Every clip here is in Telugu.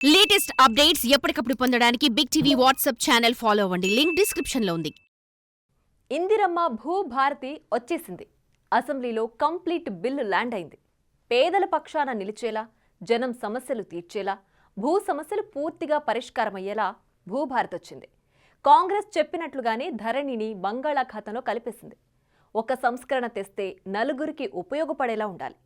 లేటెస్ట్ అప్డేట్స్ ఎప్పటికప్పుడు పొందడానికి big TV WhatsApp channel follow అవ్వండి. లింక్ డిస్క్రిప్షన్ లో ఉంది. ఇందిరమ్మ భూభారతి వచ్చేసింది. అసెంబ్లీలో కంప్లీట్ బిల్లు ల్యాండ్ అయింది. పేదల పక్షాన నిలిచేలా, జనం సమస్యలు తీర్చేలా, భూ సమస్యలు పూర్తిగా పరిష్కారమయ్యేలా భూభారతి వచ్చింది. కాంగ్రెస్ చెప్పినట్లుగానే ధరణిని బంగాళాఖాతంలో కలిపేసింది. ఒక సంస్కరణ తెస్తే నలుగురికి ఉపయోగపడేలా ఉండాలి,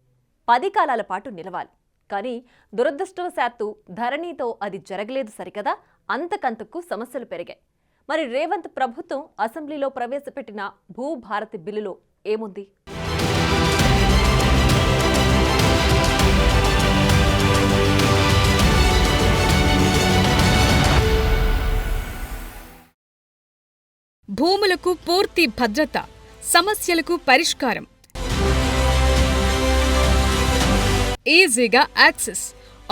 10 కాలాల పాటు నిలవాలి. కానీ దురదృష్టవశాత్తు ధరణితో అది జరగలేదు సరికదా, అంతకంతకు సమస్యలు పెరిగాయి. మరి రేవంత్ ప్రభుత్వం అసెంబ్లీలో ప్రవేశపెట్టిన భూభారతి బిల్లులో ఏముంది? భూములకు పూర్తి భద్రత, సమస్యలకు పరిష్కారం, ఈజీగా యాక్సెస్,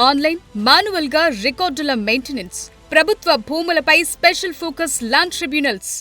ఆన్లైన్ మాన్యువల్గా రికార్డుల మెయింటెనెన్స్, ప్రభుత్వ భూములపై స్పెషల్ ఫోకస్ ల్యాండ్ ట్రిబ్యునల్స్.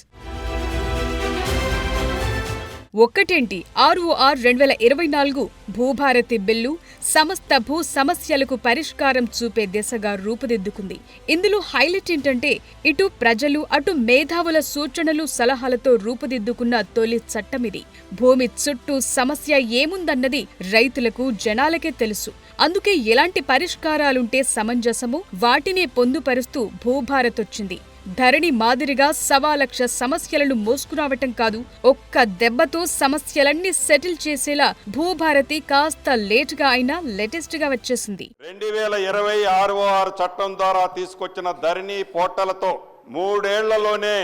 ఒక్కటేంటి ROR 2024 భూభారతి బిల్లు సమస్త భూ సమస్యలకు పరిష్కారం చూపే దిశగా రూపుదిద్దుకుంది. ఇందులో హైలైట్ ఏంటంటే, ఇటు ప్రజలు అటు మేధావుల సూచనలు సలహాలతో రూపుదిద్దుకున్న తొలి చట్టమిది. భూమి చుట్టూ సమస్య ఏముందన్నది రైతులకు జనాలకే తెలుసు. అందుకే ఎలాంటి పరిష్కారాలుంటే సమంజసమో వాటినే పొందుపరుస్తూ భూభారతొచ్చింది. ధరణి మాదిరిగా 1,00,000 సమస్యలను మోసుకురావటం కాదు, ఒక్క దెబ్బతో సమస్యలన్నీ సెటిల్ చేసేలా భూభారతి కాస్త లేటుగా అయినా లేటెస్ట్ గా వచ్చేసింది. 2020 ROR చట్టం ద్వారా తీసుకొచ్చిన ధరణి పోర్టలతో 3 ఏళ్లలోనే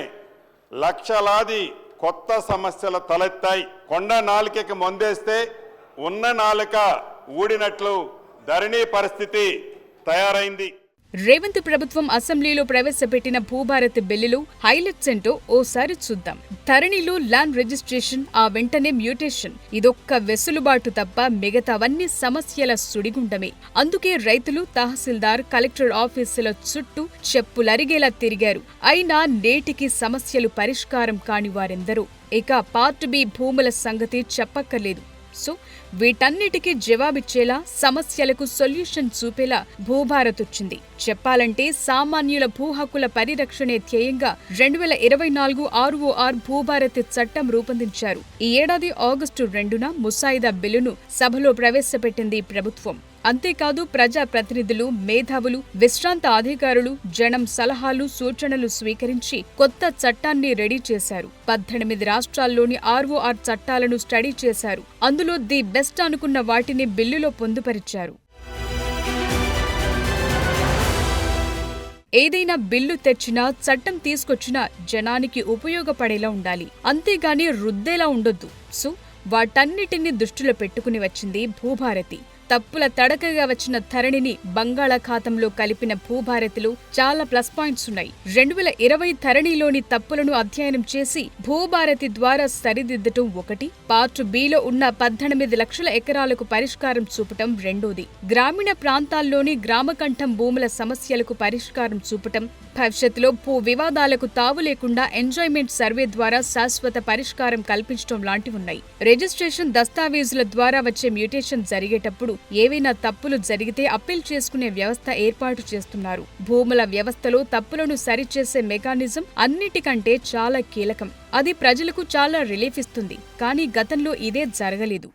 లక్షలాది కొత్త సమస్యలు తలెత్తాయి. కొండ నాలికకి మందేస్తే ఉన్న నాలిక ఊడినట్లు ధరణి పరిస్థితి తయారైంది. రేవంత్ ప్రభుత్వం అసెంబ్లీలో ప్రవేశపెట్టిన భూభారతి బిల్లులో హైలైట్స్ ఏంటో ఓసారి చూద్దాం. ధరణిలో ల్యాండ్ రిజిస్ట్రేషన్, ఆ వెంటనే మ్యూటేషన్, ఇదొక్క వెసులుబాటు తప్ప మిగతావన్నీ సమస్యల సుడిగుండమే. అందుకే రైతులు తహసీల్దార్, కలెక్టర్ ఆఫీసుల చుట్టూ చెప్పులరిగేలా తిరిగారు. అయినా నేటికి సమస్యలు పరిష్కారం కాని వారెందరో. ఇక పార్ట్ బి భూముల సంగతి చెప్పక్కర్లేదు. సో వీటన్నిటికీ జవాబిచ్చేలా, సమస్యలకు సొల్యూషన్ చూపేలా భూభారత్ వచ్చింది. చెప్పాలంటే సామాన్యుల భూ హక్కుల పరిరక్షణే ధ్యేయంగా 2024 ROR భూభారతి చట్టం రూపొందించారు. ఈ ఏడాది ఆగస్టు 2న ముసాయిదా బిల్లును సభలో ప్రవేశపెట్టింది ప్రభుత్వం. అంతేకాదు, ప్రజా ప్రతినిధులు, మేధావులు, విశ్రాంత అధికారులు జనం సలహాలు, సూచనలు స్వీకరించి కొత్త చట్టాన్ని రెడీ చేశారు. 18 రాష్ట్రాల్లోని ROR చట్టాలను స్టడీ చేశారు. అందులో ది బెస్ట్ అనుకున్న వాటిని బిల్లులో పొందుపరిచారు. ఏదైనా బిల్లు తెచ్చినా, చట్టం తీసుకొచ్చినా జనానికి ఉపయోగపడేలా ఉండాలి, అంతేగాని రుద్దేలా ఉండొద్దు. సో వాటన్నిటిని దృష్టిలో పెట్టుకుని వచ్చింది భూభారతి. తప్పుల తడకగా వచ్చిన ధరణిని బంగాళాఖాతంలో కలిపిన భూభారతిలో చాలా ప్లస్ పాయింట్స్ ఉన్నాయి. 2020 ధరణిలోని తప్పులను అధ్యయనం చేసి భూభారతి ద్వారా సరిదిద్దటం ఒకటి, పార్ట్ బిలో ఉన్న 18 లక్షల ఎకరాలకు పరిష్కారం చూపటం రెండోది, గ్రామీణ ప్రాంతాల్లోని గ్రామకంఠం భూముల సమస్యలకు పరిష్కారం చూపటం, భవిష్యత్తులో భూ వివాదాలకు తావు లేకుండా ఎంజాయ్మెంట్ సర్వే ద్వారా శాశ్వత పరిష్కారం కల్పించడం లాంటివున్నాయి. రిజిస్ట్రేషన్ దస్తావేజుల ద్వారా వచ్చే మ్యూటేషన్ జరిగేటప్పుడు ఏవైనా తప్పులు జరిగితే అప్పీల్ చేసుకునే వ్యవస్థ ఏర్పాటు చేస్తున్నారు. భూముల వ్యవస్థలో తప్పులను సరిచేసే మెకానిజం అన్నిటికంటే చాలా కీలకం. అది ప్రజలకు చాలా రిలీఫ్ ఇస్తుంది. కానీ గతంలో ఇదే జరగలేదు.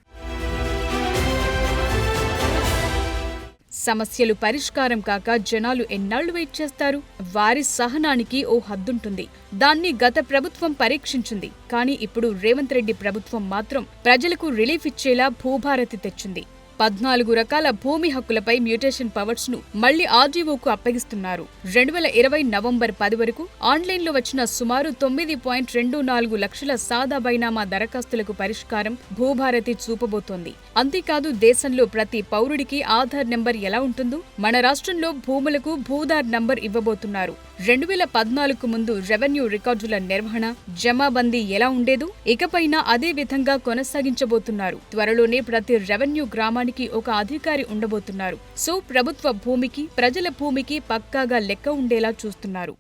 సమస్యలు పరిష్కారం కాక జనాలు ఎన్నాళ్లు వెయిట్ చేస్తారు? వారి సహనానికి ఓ హద్దుంటుంది. దాన్ని గత ప్రభుత్వం పరీక్షించింది. కానీ ఇప్పుడు రేవంత్ రెడ్డి ప్రభుత్వం మాత్రం ప్రజలకు రిలీఫ్ ఇచ్చేలా భూభారతి తెచ్చింది. 14 రకాల భూమి హక్కులపై మ్యూటేషన్ పవర్స్ ను మళ్లీ RDOకు అప్పగిస్తున్నారు. 2020 నవంబర్ 10 వరకు ఆన్లైన్లో వచ్చిన సుమారు 9.24 లక్షల సాదా బైనామా దరఖాస్తులకు పరిష్కారం భూభారతి చూపబోతోంది. అంతేకాదు, దేశంలో ప్రతి పౌరుడికి ఆధార్ నెంబర్ ఎలా ఉంటుందో మన రాష్ట్రంలో భూములకు భూధార్ నంబర్ ఇవ్వబోతున్నారు. 2014కు ముందు రెవెన్యూ రికార్డుల నిర్వహణ, జమాబందీ ఎలా ఉండేదో ఇకపైన అదే విధంగా కొనసాగించబోతున్నారు. త్వరలోనే ప్రతి రెవెన్యూ గ్రామానికి ఒక అధికారి ఉండబోతున్నారు. సో ప్రభుత్వ భూమికి, ప్రజల భూమికి పక్కాగా లెక్క ఉండేలా చూస్తున్నారు.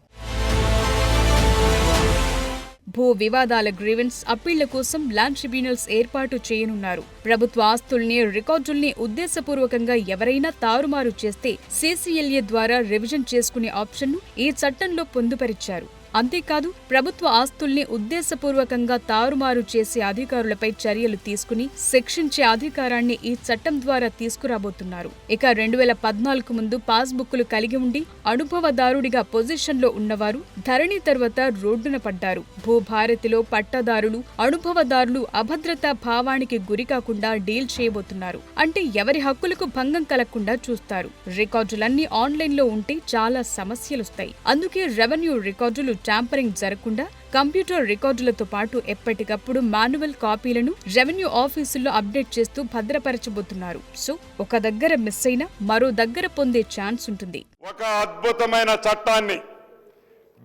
భూ వివాదాల గ్రీవెన్స్ అప్పీళ్ల కోసం ల్యాండ్ ట్రిబ్యునల్స్ ఏర్పాటు చేయనున్నారు. ప్రభుత్వ ఆస్తుల్ని, రికార్డుల్ని ఉద్దేశపూర్వకంగా ఎవరైనా తారుమారు చేస్తే CCLA ద్వారా రివిజన్ చేసుకునే ఆప్షన్ను ఈ చట్టంలో పొందుపరిచారు. అంతేకాదు ప్రభుత్వ ఆస్తుల్ని ఉద్దేశపూర్వకంగా తారుమారు చేసే అధికారులపై చర్యలు తీసుకుని శిక్షించే అధికారాన్ని ఈ చట్టం ద్వారా తీసుకురాబోతున్నారు. ఇక 2014 ముందు పాస్బుక్లు కలిగి ఉండి అనుభవదారుడిగా పొజిషన్లో ఉన్నవారు ధరణి తర్వాత రోడ్డున పడ్డారు. భూభారతిలో పట్టాదారులు, అనుభవదారులు అభద్రతా భావానికి గురికాకుండా డీల్ చేయబోతున్నారు. అంటే ఎవరి హక్కులకు భంగం కలగకుండా చూస్తారు. రికార్డులన్నీ ఆన్లైన్లో ఉంటే చాలా సమస్యలొస్తాయి. అందుకే రెవెన్యూ రికార్డులు ట్యాంపరింగ్ జరగకుండా కంప్యూటర్ రికార్డులతో పాటు ఎప్పటికప్పుడు మాన్యువల్ కాపీలను రెవెన్యూ ఆఫీసుల్లో అప్డేట్ చేస్తూ భద్రపరచబోతున్నారు. సో ఒక దగ్గర మిస్ అయినా మరో దగ్గర పొందే ఛాన్స్ ఉంటుంది. ఒక అద్భుతమైన చట్టాన్ని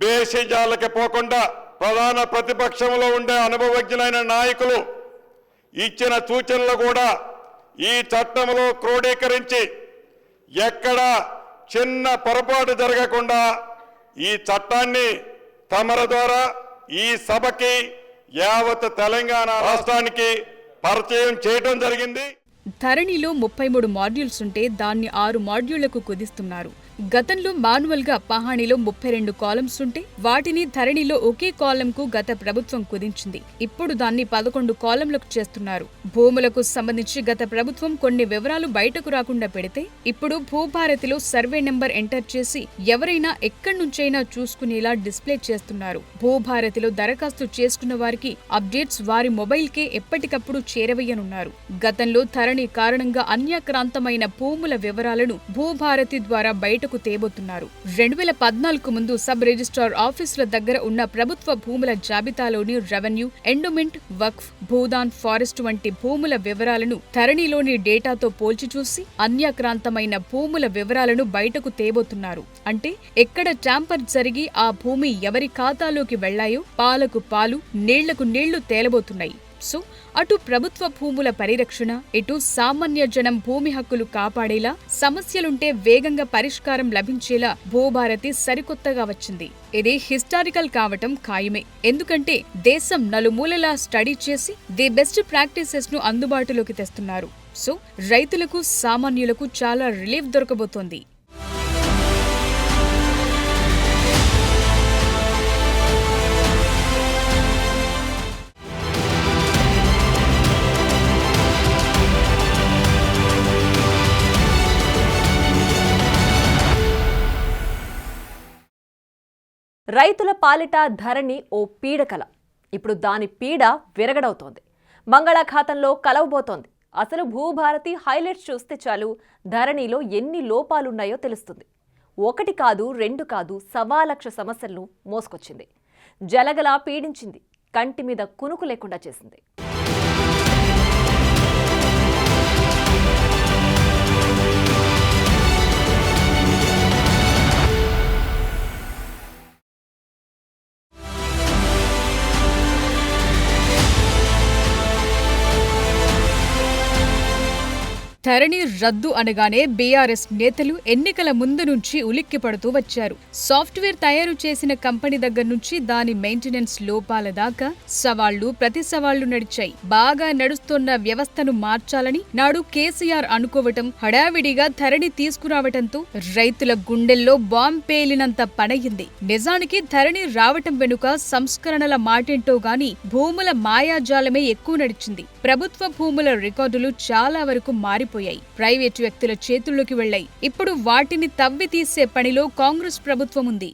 బేసిజాలకి పోకుండా ప్రధాన ప్రతిపక్షంలో ఉండే అనుభవజ్ఞులైన నాయకులు ఇచ్చిన సూచనలు కూడా ఈ చట్టంలో క్రోడీకరించి ఎక్కడ చిన్న పొరపాటు జరగకుండా ఈ చట్టాన్ని తమర ద్వారా ఈ సభకి యావత్ తెలంగాణ రాష్ట్రానికి పరిచయం చేయడం జరిగింది. ధరణిలో 33 మాడ్యూల్స్ ఉంటే దాన్ని 6 మాడ్యూళ్లకు కుదిస్తున్నారు. గతంలో మాన్యువల్ గా పహాణిలో 32 కాలమ్స్ ఉంటే వాటిని ధరణిలో ఒకే కాలంకు గత ప్రభుత్వం కుదించింది. ఇప్పుడు దాన్ని 11 కాలంలకు చేస్తున్నారు. భూములకు సంబంధించి గత ప్రభుత్వం కొన్ని వివరాలు బయటకు రాకుండా పెడితే ఇప్పుడు భూభారతిలో సర్వే నెంబర్ ఎంటర్ చేసి ఎవరైనా ఎక్కడి నుంచైనా చూసుకునేలా డిస్ప్లే చేస్తున్నారు. భూభారతిలో దరఖాస్తు చేసుకున్న వారికి అప్డేట్స్ వారి మొబైల్కే ఎప్పటికప్పుడు చేరవేయనున్నారు. గతంలో ధరణి కారణంగా అన్యాక్రాంతమైన భూముల వివరాలను భూభారతి ద్వారా బయట తేబోతున్నారు. 2014 ముందు సబ్ రిజిస్ట్రార్ ఆఫీసుల దగ్గర ఉన్న ప్రభుత్వ భూముల జాబితాలోని రెవెన్యూ, ఎండోమెంట్, వక్ఫ్, భూదాన్, ఫారెస్ట్ వంటి భూముల వివరాలను ధరణిలోని డేటాతో పోల్చి చూసి అన్యాక్రాంతమైన భూముల వివరాలను బయటకు తేబోతున్నారు. అంటే ఎక్కడ ట్యాంపర్ జరిగి ఆ భూమి ఎవరి ఖాతాలోకి వెళ్లాయో పాలకు పాలు, నీళ్లకు నీళ్లు తేలబోతున్నాయి. సో అటు ప్రభుత్వ భూముల పరిరక్షణ, ఇటు సామాన్య జనం భూమి హక్కులు కాపాడేలా, సమస్యలుంటే వేగంగా పరిష్కారం లభించేలా భూభారతి సరికొత్తగా వచ్చింది. ఇది హిస్టారికల్ కావటం ఖాయమే. ఎందుకంటే దేశం నలుమూలలా స్టడీ చేసి ది బెస్ట్ ప్రాక్టీసెస్ ను అందుబాటులోకి తెస్తున్నారు. సో రైతులకు, సామాన్యులకు చాలా రిలీఫ్ దొరకబోతోంది. రైతుల పాలిట ధరణి ఓ పీడకల. ఇప్పుడు దాని పీడ విరగడవుతోంది. బంగాళాఖాతంలో కలవబోతోంది. అసలు భూభారతి హైలైట్స్ చూస్తే చాలు ధరణిలో ఎన్ని లోపాలున్నాయో తెలుస్తుంది. 1 కాదు 2 కాదు 1,00,000 సమస్యలను మోసుకొచ్చింది. జలగలా పీడించింది. కంటి మీద కునుకు లేకుండా చేసింది. ధరణి రద్దు అనగానే బీఆర్ఎస్ నేతలు ఎన్నికల ముందు నుంచి ఉలిక్కి పడుతూ వచ్చారు. సాఫ్ట్వేర్ తయారు చేసిన కంపెనీ దగ్గర నుంచి దాని మెయింటెనెన్స్ లోపాల దాకా సవాళ్లు, ప్రతి సవాళ్లు నడిచాయి. బాగా నడుస్తున్న వ్యవస్థను మార్చాలని నాడు కేసీఆర్ అనుకోవటం, హడావిడిగా ధరణి తీసుకురావటంతో రైతుల గుండెల్లో బాంబ్ పేలినంత పనయింది. నిజానికి ధరణి రావటం వెనుక సంస్కరణల మాటేంటో గాని భూముల మాయాజాలమే ఎక్కువ నడిచింది. ప్రభుత్వ భూముల రికార్డులు చాలా వరకు మారిపోయాయి. ప్రైవేటు వ్యక్తుల చేతుల్లోకి వెళ్లాయి. ఇప్పుడు వాటిని తవ్వి తీసే పనిలో కాంగ్రెస్ ప్రభుత్వం ఉంది.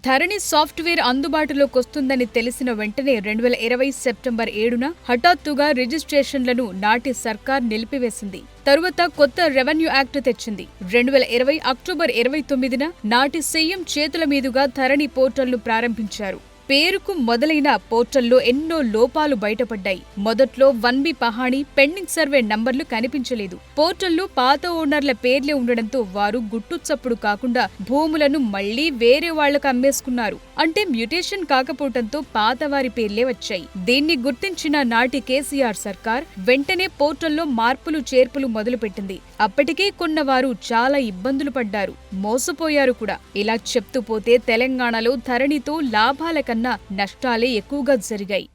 ధరణి సాఫ్ట్వేర్ అందుబాటులోకొస్తుందని తెలిసిన వెంటనే 2020 సెప్టెంబర్ 7న హఠాత్తుగా రిజిస్ట్రేషన్లను నాటి సర్కార్ నిలిపివేసింది. తరువాత కొత్త రెవెన్యూ యాక్ట్ తెచ్చింది. 2020 అక్టోబర్ 29న నాటి సీఎం చేతుల మీదుగా ధరణి పోర్టల్ను ప్రారంభించారు. పేరుకు మొదలైన పోర్టల్లో ఎన్నో లోపాలు బయటపడ్డాయి. మొదట్లో 1B పహాణి పెండింగ్ సర్వే నంబర్లు కనిపించలేదు. పోర్టల్లో పాత ఓనర్ల పేర్లే ఉండడంతో వారు గుట్టుచప్పుడు కాకుండా భూములను మళ్లీ వేరే వాళ్లకు అమ్మేసుకున్నారు. అంటే మ్యూటేషన్ కాకపోవడంతో పాతవారి పేర్లే వచ్చాయి. దీన్ని గుర్తించిన నాటి కేసీఆర్ సర్కార్ వెంటనే పోర్టల్లో మార్పులు చేర్పులు మొదలుపెట్టింది. అప్పటికే కొన్నవారు చాలా ఇబ్బందులు పడ్డారు, మోసపోయారు కూడా. ఇలా చెప్తూ పోతే తెలంగాణలో ధరణితో లాభాల కన్నా నష్టాలే ఎక్కువగా జరిగాయి.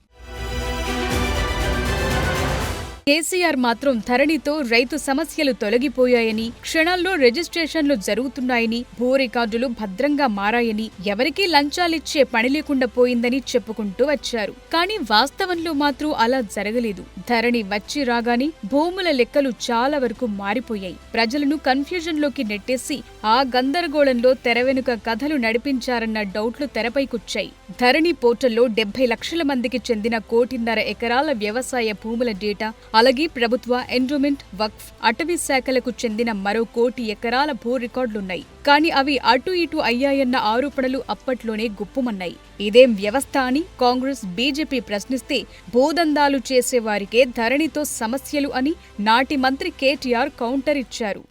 కేసీఆర్ మాత్రం ధరణితో రైతు సమస్యలు తొలగిపోయాయని, క్షణాల్లో రిజిస్ట్రేషన్లు జరుగుతున్నాయని, భూ రికార్డులు భద్రంగా మారాయని, ఎవరికీ లంచాలిచ్చే పని లేకుండా పోయిందని చెప్పుకుంటూ వచ్చారు. కానీ వాస్తవంలో మాత్రం అలా జరగలేదు. ధరణి వచ్చి రాగానే భూముల లెక్కలు చాలా వరకు మారిపోయాయి. ప్రజలను కన్ఫ్యూజన్లోకి నెట్టేసి ఆ గందరగోళంలో తెరవెనుక కథలు నడిపించారన్న డౌట్లు తెరపైకొచ్చాయి. ధరణి పోర్టల్లో 70 లక్షల మందికి చెందిన 1.5 ఎకరాల వ్యవసాయ భూముల డేటా, అలాగే ప్రభుత్వ, ఎండోమెంట్, వక్ఫ్, అటవీ శాఖలకు చెందిన మరో 1 కోటి ఎకరాల భూ రికార్డులున్నాయి. కానీ అవి అటు ఇటు అయ్యాయన్న ఆరోపణలు అప్పట్లోనే గుప్పుమన్నాయి. ఇదేం వ్యవస్థ అని కాంగ్రెస్, బీజేపీ ప్రశ్నిస్తే భూదందాలు చేసేవారికే ధరణితో సమస్యలు అని నాటి మంత్రి కేటీఆర్ కౌంటర్ ఇచ్చారు.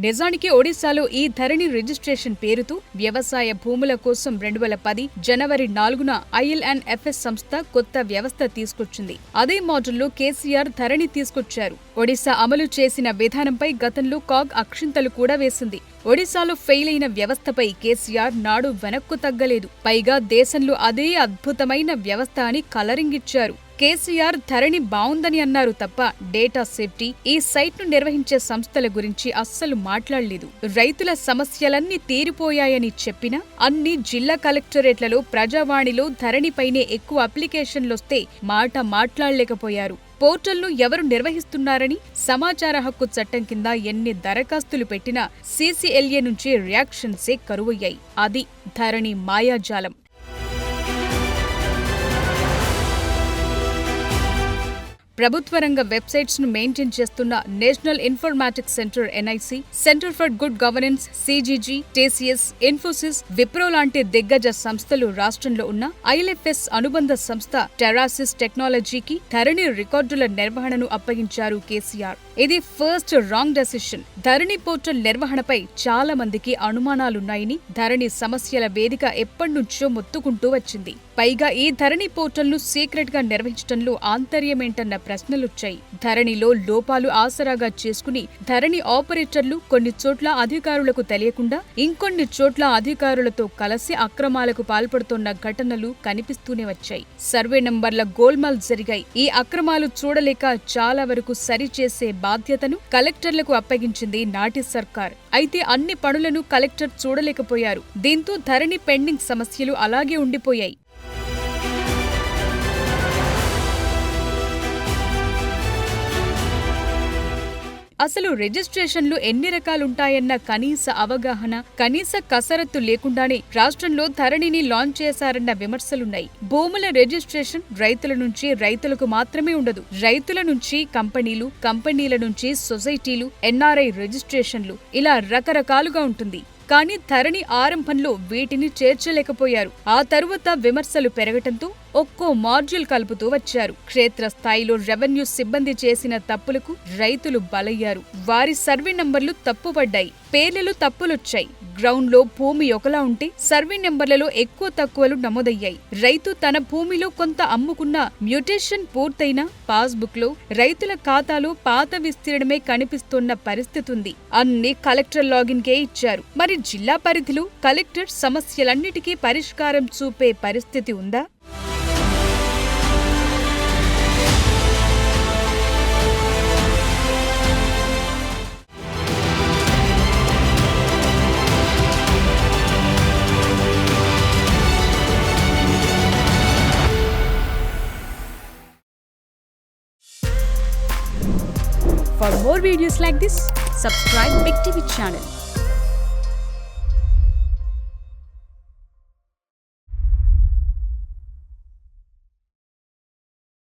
నిజానికి ఒడిశాలో ఈ ధరణి రిజిస్ట్రేషన్ పేరుతో వ్యవసాయ భూముల కోసం 2010 జనవరి 4న ILNFS సంస్థ కొత్త వ్యవస్థ తీసుకొచ్చింది. అదే మోడల్లో కేసీఆర్ ధరణి తీసుకొచ్చారు. ఒడిశా అమలు చేసిన విధానంపై గతంలో కాగ్ అక్షింతలు కూడా వేసింది. ఒడిశాలో ఫెయిల్ అయిన వ్యవస్థపై కేసీఆర్ నాడు వెనక్కు తగ్గలేదు. పైగా దేశంలో అదే అద్భుతమైన వ్యవస్థ అని కలరింగ్ ఇచ్చారు. కేసీఆర్ ధరణి బావుందని అన్నారు తప్ప డేటా సేఫ్టీ, ఈ సైట్ను నిర్వహించే సంస్థల గురించి అస్సలు మాట్లాడలేదు. రైతుల సమస్యలన్నీ తీరిపోయాయని చెప్పినా అన్ని జిల్లా కలెక్టరేట్లలో, ప్రజావాణిలో ధరణిపైనే ఎక్కువ అప్లికేషన్లొస్తే మాట మాట్లాడలేకపోయారు. పోర్టల్ను ఎవరు నిర్వహిస్తున్నారని సమాచార హక్కు చట్టం కింద ఎన్ని దరఖాస్తులు పెట్టినా CCLA నుంచి రియాక్షన్సే కరువయ్యాయి. అది ధరణి మాయాజాలం. ప్రభుత్వ రంగ వెబ్సైట్స్ ను మెయింటైన్ చేస్తున్న national informatics centre NIC, centre for good governance CGG, TCS, Infosys, Wipro లాంటి దిగ్గజ సంస్థలు రాష్ట్రంలో ఉన్న ILFS అనుబంధ సంస్థ టెరాసిస్ టెక్నాలజీకి ధరణి రికార్డుల నిర్వహణను అప్పగించారు కేసీఆర్. ఇది ఫస్ట్ రాంగ్ డెసిషన్. ధరణి పోర్టల్ నిర్వహణపై చాలా మందికి అనుమానాలున్నాయని ధరణి సమస్యల వేదిక ఎప్పటినుంచో మొత్తుకుంటూ వచ్చింది. పైగా ఈ ధరణి పోర్టల్ను సీక్రెట్ గా నిర్వహించడంలో ఆంతర్యమేంటన్న ప్రశ్నలొచ్చాయి. ధరణిలో లోపాలు ఆసరాగా చేసుకుని ధరణి ఆపరేటర్లు కొన్ని చోట్ల అధికారులకు తెలియకుండా ఇంకొన్ని చోట్ల అధికారులతో కలిసి అక్రమాలకు పాల్పడుతున్న ఘటనలు కనిపిస్తూనే వచ్చాయి. సర్వే నంబర్ల గోల్మాల్ జరిగాయి. ఈ అక్రమాలు చూడలేక చాలా వరకు సరిచేసే బాధ్యతను కలెక్టర్లకు అప్పగించింది నాటి సర్కార్. అయితే అన్ని పనులను కలెక్టర్ చూడలేకపోయారు. దీంతో ధరణి పెండింగ్ సమస్యలు అలాగే ఉండిపోయాయి. అసలు రిజిస్ట్రేషన్లు ఎన్ని రకాలుంటాయన్న కనీస అవగాహన, కనీస కసరత్తు లేకుండానే రాష్ట్రంలో ధరణిని లాంచ్ చేశారన్న విమర్శలున్నాయి. భూముల రిజిస్ట్రేషన్ రైతుల నుంచి రైతులకు మాత్రమే ఉండదు. రైతుల నుంచి కంపెనీలు, కంపెనీల నుంచి సొసైటీలు, NRI రిజిస్ట్రేషన్లు, ఇలా రకరకాలుగా ఉంటుంది. కానీ ధరణి ఆరంభంలో వీటిని చేర్చలేకపోయారు. ఆ తరువాత విమర్శలు పెరగటంతో ఒక్కో మాడ్యూల్ కలుపుతూ వచ్చారు. క్షేత్రస్థాయిలో రెవెన్యూ సిబ్బంది చేసిన తప్పులకు రైతులు బలయ్యారు. వారి సర్వే నంబర్లు తప్పుపడ్డాయి, పేర్లలో తప్పులొచ్చాయి. గ్రౌండ్ లో భూమి ఒకలా ఉంటే సర్వే నెంబర్లలో ఎక్కువ తక్కువలు నమోదయ్యాయి. రైతు తన భూమిలో కొంత అమ్ముకున్న మ్యూటేషన్ పూర్తయిన పాస్బుక్ లో రైతుల ఖాతాలో పాత విస్తీర్ణమే కనిపిస్తున్న పరిస్థితి ఉంది. అన్ని కలెక్టర్ లాగిన్ కే ఇచ్చారు. మరి జిల్లా పరిధిలో కలెక్టర్ సమస్యలన్నిటికీ పరిష్కారం చూపే పరిస్థితి ఉందా? For more videos like this, subscribe Big TV channel.